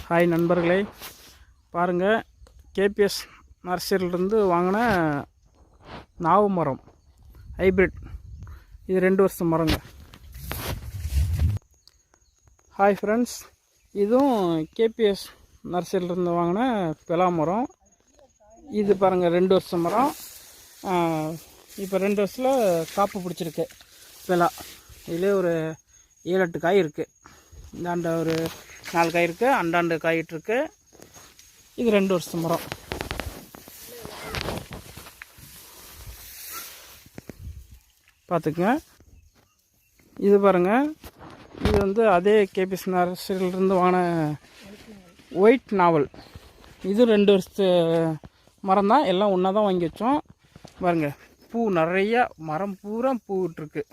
Hi நண்பர்களே, பாருங்கள், KBS நர்சரியிலிருந்து வாங்கின நாவு மரம் ஹைப்ரிட். இது 2 வருஷம் மரங்க. ஹாய் ஃப்ரெண்ட்ஸ், இதுவும் கேபிஎஸ் நர்சரியிலிருந்து வாங்கின பெலா மரம். இது பாருங்கள் 2 வருஷம் மரம். இப்போ 2 வருஷத்தில் காப்பு பிடிச்சிருக்கு பெலா. இதிலே ஒரு 7-8 காய் இருக்குது. இந்தாண்ட ஒரு 4 காய் இருக்குது, அண்டாண்டு காயிட்டுருக்கு. இது 2 வருஷம் மரம். பார்த்துக்குங்க. இது பாருங்கள், இது வந்து அதே கேபிஎஸ் நர்சரியிலிருந்து வாங்கின ஒயிட் நாவல். இது 2 வருஷத்து மரம் தான். எல்லாம் ஒன்றா தான் வாங்கி வச்சோம். பாருங்கள், பூ நிறையா, மரம் பூரா பூ விட்டுருக்கு.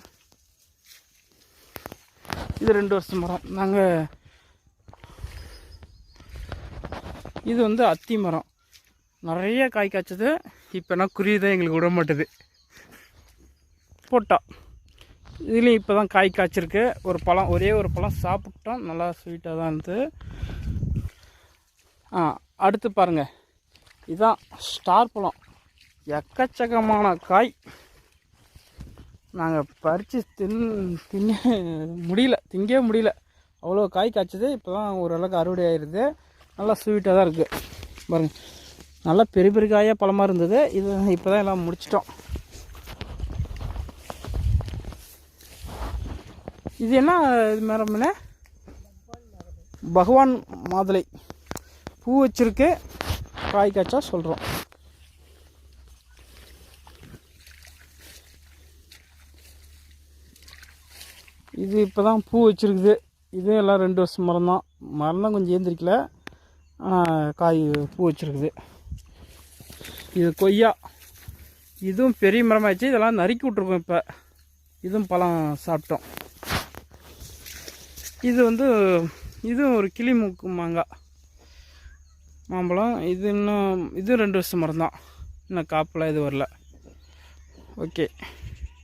இது 2 வருஷம் மரம். இது வந்து அத்தி மரம். நிறைய காய் காய்ச்சது. இப்போனா குறிதான் எங்களுக்கு விட மாட்டுது. போட்டா இதுலேயும் இப்போ தான் காய் காய்ச்சிருக்கு. ஒரு பழம், ஒரே ஒரு பழம் சாப்பிட்டோம். நல்லா ஸ்வீட்டாக தான் இருந்தது. அடுத்து பாருங்கள், இதுதான் ஸ்டார் பழம். எக்கச்சக்கமான காய். நாங்கள் பறித்து திங்கவே முடியல. அவ்வளோ காய் காய்ச்சது. இப்போ தான் ஓரளவுக்கு அறுவடை ஆகிடுது. நல்லா ஸ்வீட்டாக தான் இருக்குது. பாருங்கள், நல்லா பெரிய பெரிய காயாக பழமாக இருந்தது. இது இப்போ தான் எல்லாம் முடிச்சிட்டோம். இது என்ன இது மரம்னே? பகவான் மாதுளை. பூ வச்சுருக்கு. காய் காய்ச்சா சொல்கிறோம். இது இப்போ தான் பூ வச்சுருக்குது. இது எல்லாம் 2 வருஷம் மரம் தான். மரம் தான் கொஞ்சம் ஏந்திரிக்கல. காய் பூ வச்சுருக்குது. இது கொய்யா. இதுவும் பெரிய மரமாகிடுச்சு. இதெல்லாம் நறுக்கி விட்ருக்கோம். இப்போ இதுவும் பழம் சாப்பிட்டோம். இது வந்து இதுவும் ஒரு கிளி மூக்கு மாங்காய் மாம்பழம். இது 2 வருஷம் மரம் தான். இன்னும் காப்பெலாம் இது வரல. ஓகே.